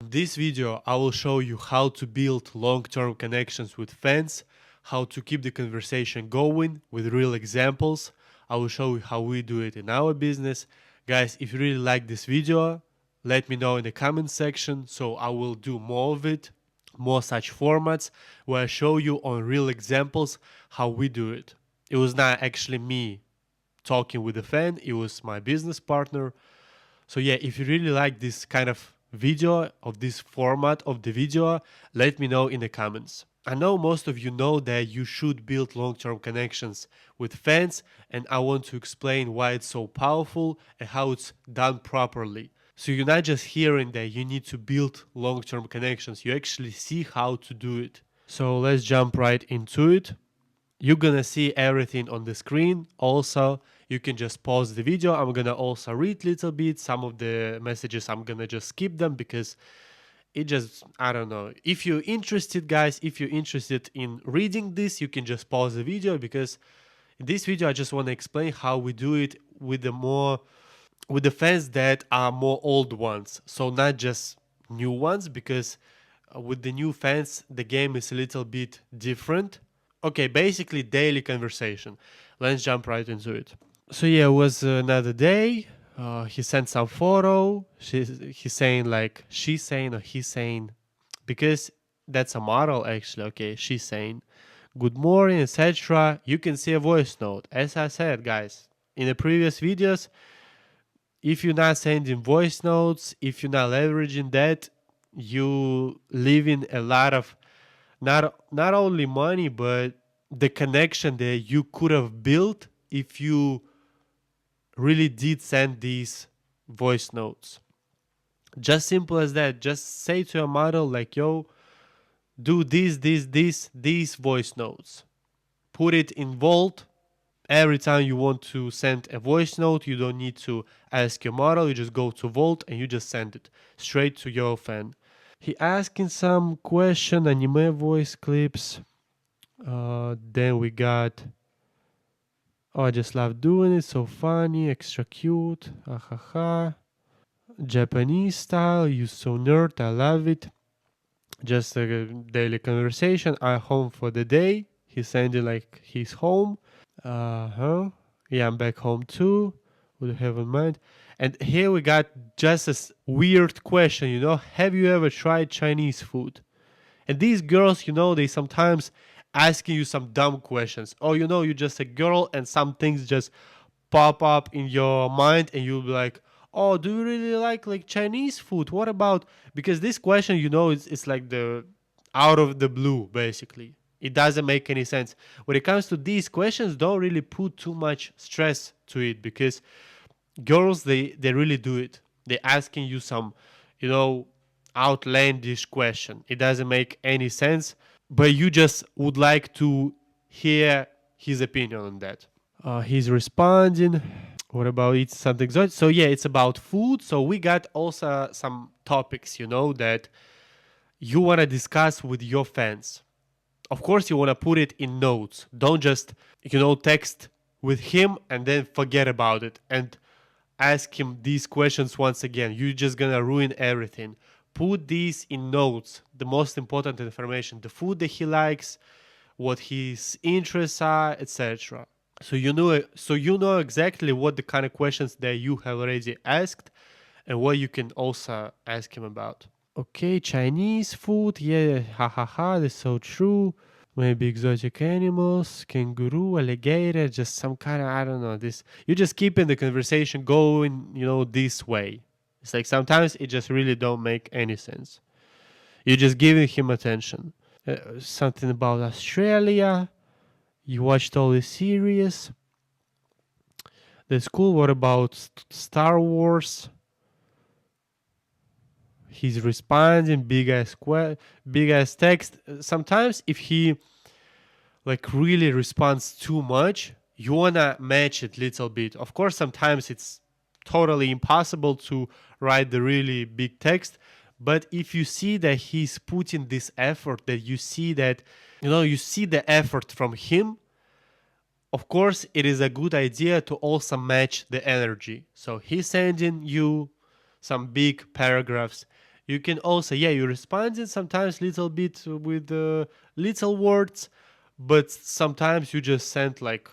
This video, I will show you how to build long-term connections with fans, how to keep the conversation going with real examples. I will show you how we do it in our business. Guys, if you really like this video, let me know in the comment section so I will do more of it, more such formats where I show you on real examples how we do it. It was not actually me talking with a fan, it was my business partner. So yeah, if you really like this kind of video, of this format of the video, let me know in the comments. I know most of you know that you should build long-term connections with fans, and I want to explain why it's so powerful and how it's done properly. So you're not just hearing that you need to build long-term connections, you actually see how to do it. So let's jump right into it. You're gonna see everything on the screen. Also, you can just pause the video. I'm gonna also read a little bit. Some of the messages I'm gonna just skip them because it just, I don't know. If you're interested, guys, if you're interested in reading this, you can just pause the video, because in this video I just want to explain how we do it with the fans that are more old ones. So not just new ones, because with the new fans the game is a little bit different. Okay, basically daily conversation. Let's jump right into it. So yeah, it was another day. He sent some photo. He's saying like she's saying or he's saying, because that's a model actually. Okay, she's saying good morning, etc. You can see a voice note. As I said, guys, in the previous videos, if you're not sending voice notes, if you're not leveraging that, you leaving a lot of not only money but the connection that you could have built if you really did send these voice notes. Just simple as that. Just say to a model like, yo, do these voice notes. Put it in Vault. Every time you want to send a voice note, you don't need to ask your model. You just go to Vault and you just send it straight to your fan. He asking some question, anime voice clips. Then we got, oh, I just love doing it, so funny, extra cute, ahaha. Japanese style, you so nerd, I love it. Just a daily conversation. I'm home for the day. He's sending like he's home. Yeah, I'm back home too. What do you have in mind? And here we got just a weird question, have you ever tried Chinese food? And these girls, they sometimes asking you some dumb questions. Oh, you're just a girl and some things just pop up in your mind and you'll be like, oh, do you really like Chinese food? What about, because this question, it's like the out of the blue, basically. It doesn't make any sense. When it comes to these questions, don't really put too much stress to it, because girls, they really do it. They're asking you some, outlandish question. It doesn't make any sense, but you just would like to hear his opinion on that. He's responding. What about eating something exotic? So yeah, it's about food. So we got also some topics, that you want to discuss with your fans. Of course, you want to put it in notes. Don't just, text with him and then forget about it and ask him these questions once again. You're just gonna ruin everything. Put these in notes, the most important information, the food that he likes, what his interests are, etc. So you know exactly what the kind of questions that you have already asked and what you can also ask him about. Okay, Chinese food, yeah, ha, that's so true. Maybe exotic animals, kangaroo, alligator, just some kind of, I don't know, this. You're just keeping the conversation going, this way. It's like sometimes it just really don't make any sense. You're just giving him attention. Something about Australia. You watched all the series. That's cool. What about Star Wars? He's responding, big ass text. Sometimes if he like really responds too much, you wanna match it little bit. Of course, sometimes it's totally impossible to write the really big text, but if you see that he's putting this effort, that you see that, you see the effort from him, of course, it is a good idea to also match the energy. So he's sending you some big paragraphs. You can also, yeah, you responded sometimes little bit with little words, but sometimes you just send like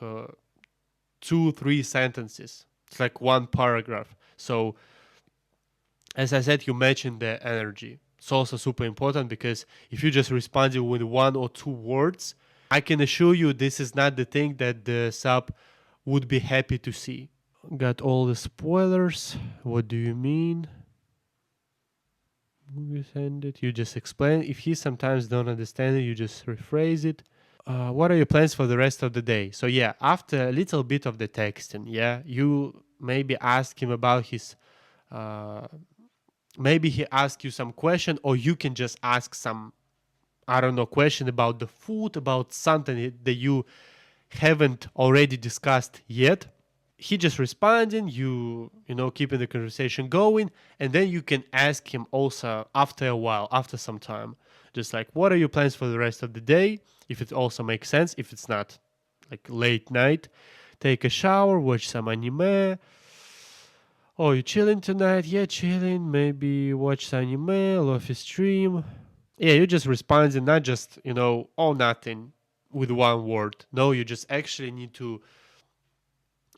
2 3 sentences. It's like one paragraph. So as I said, you mentioned the energy. It's also super important because if you just responded with 1 or 2 words, I can assure you this is not the thing that the sub would be happy to see. Got all the spoilers. What do you mean? You send it. You just explain. If he sometimes don't understand it, you just rephrase it. What are your plans for the rest of the day? So yeah, after a little bit of the texting, yeah, you maybe ask him about his. Uh, maybe he asks you some question, or you can just ask some, I don't know, question about the food, about something that you haven't already discussed yet. He just responding, you know, keeping the conversation going, and then you can ask him also after a while, after some time, just like, what are your plans for the rest of the day? If it also makes sense, if it's not like late night, take a shower, watch some anime. Oh, you chilling tonight? Yeah, chilling. Maybe watch some anime, love a stream. Yeah, you just responding, not just, you know, all nothing with one word. No, you just actually need to,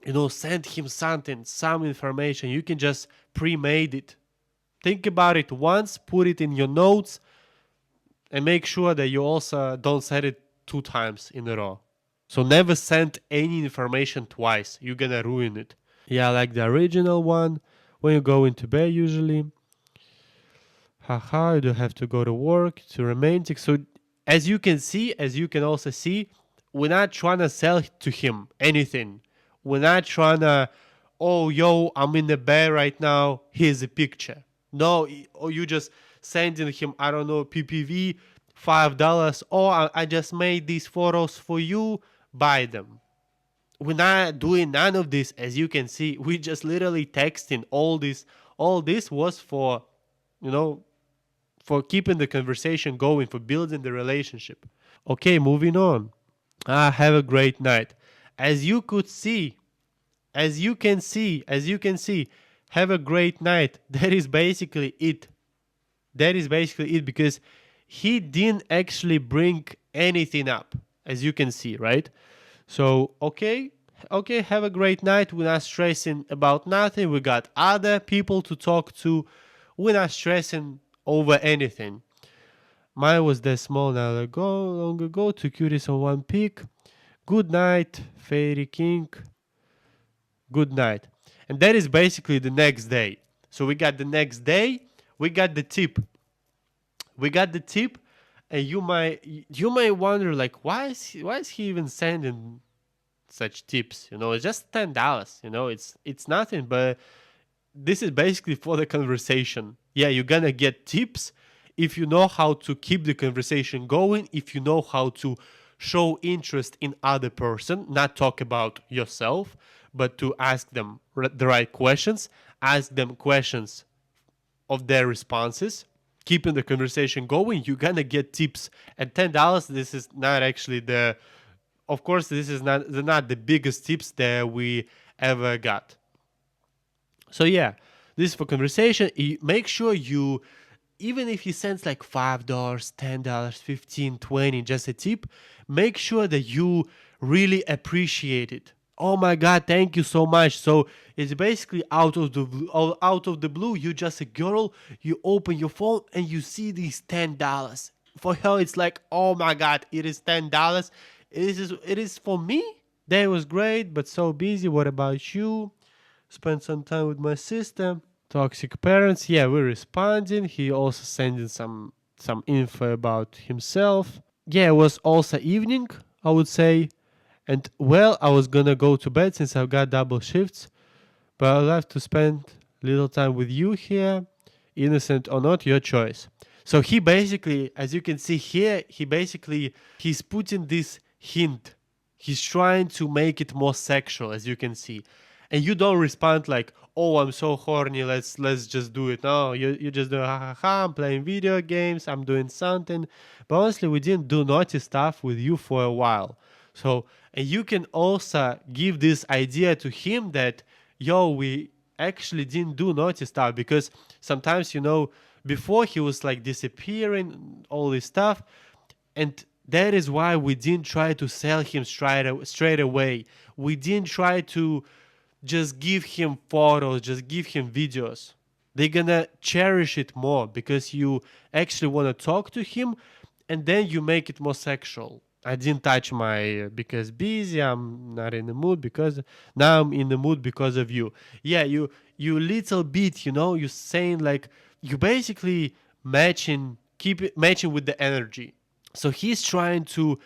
you know, send him something, some information. You can just pre-made it. Think about it once, put it in your notes, and make sure that you also don't send it 2 times in a row. So never send any information twice. You're gonna ruin it. Yeah, like the original one. When you go into bed usually. Haha, you don't have to go to work. It's romantic. So as you can see, as you can also see, we're not trying to sell to him anything. We're not trying to, oh, yo, I'm in the bed right now. Here's a picture. No, or you just sending him, I don't know, PPV, $5. Oh, I just made these photos for you. Buy them. We're not doing none of this, as you can see. We just literally texting all this. All this was for, you know, for keeping the conversation going, for building the relationship. Okay, moving on. Have a great night. As you could see, as you can see, have a great night. That is basically it. That is basically it because he didn't actually bring anything up, as you can see, right? So, okay, have a great night. We're not stressing about nothing. We got other people to talk to. We're not stressing over anything. Mine was that small now ago, long ago. Two cuties on one peak. Good night, Fairy King. Good night. And that is basically the next day. So we got the next day. We got the tip. We got the tip, and you might wonder like why is he even sending such tips? You know, it's just $10. You know, it's nothing, but this is basically for the conversation. Yeah, you're gonna get tips if you know how to keep the conversation going, if you know how to show interest in other person, not talk about yourself, but to ask them the right questions, ask them questions of their responses, keeping the conversation going, you're gonna get tips. At $10, this is not actually the, of course, this is not the biggest tips that we ever got. So yeah, this is for conversation. Make sure you, even if he sends like $5, $10, 15, 20, just a tip, make sure that you really appreciate it. Oh my god, thank you so much. So it's basically out of the blue. You just a girl, you open your phone and you see these $10. For her, it's like, oh my god, it is $10. It is for me. Day was great, but so busy. What about you? Spent some time with my sister. Toxic parents. Yeah, we're responding. He also sending some info about himself. Yeah, it was also evening, I would say. And well, I was gonna go to bed since I've got double shifts, but I'll have to spend little time with you here. Innocent or not, your choice. So he basically, as you can see here, he's putting this hint. He's trying to make it more sexual, as you can see. And you don't respond like, oh, I'm so horny, let's just do it. No, you just do ha ha ha, I'm playing video games, I'm doing something. But honestly, we didn't do naughty stuff with you for a while. So, and you can also give this idea to him that, yo, we actually didn't do naughty stuff, because sometimes, you know, Before he was like disappearing, all this stuff, and that is why we didn't try to sell him straight away. We didn't try to just give him photos, just give him videos. They're gonna cherish it more because you actually want to talk to him, and then you make it more sexual. I didn't touch my because busy. I'm not in the mood because now I'm in the mood because of you. Yeah, you little bit. You saying like you basically keep it matching with the energy. So he's trying to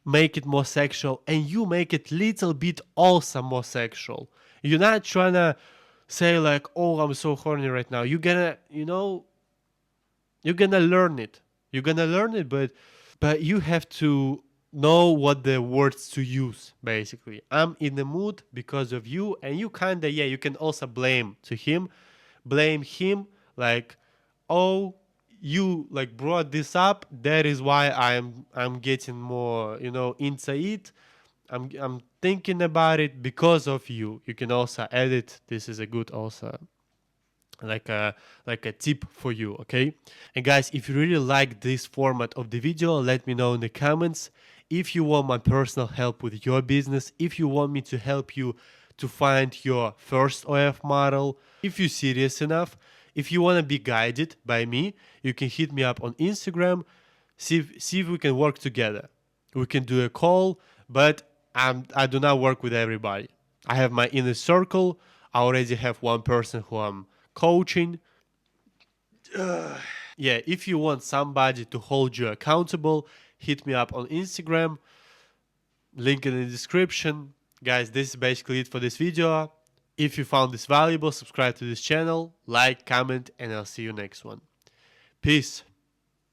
make it more sexual, and you make it little bit also more sexual. You're not trying to say like, "Oh, I'm so horny right now." You're gonna learn it. You're gonna learn it, but you have to know what the words to use. Basically, I'm in the mood because of you, and you kinda you can also blame him like, oh, you like brought this up, that is why I'm getting more into it. I'm thinking about it because of you. You can also edit. This is a good also like a tip for you, okay? And guys, if you really like this format of the video, let me know in the comments. If you want my personal help with your business, if you want me to help you to find your first OF model, if you're serious enough, if you want to be guided by me, you can hit me up on Instagram. See if we can work together. We can do a call, but I do not work with everybody. I have my inner circle. I already have one person who I'm coaching. Yeah, if you want somebody to hold you accountable, hit me up on Instagram. Link in the description. Guys, this is basically it for this video. If you found this valuable, subscribe to this channel, like, comment, and I'll see you next one. Peace.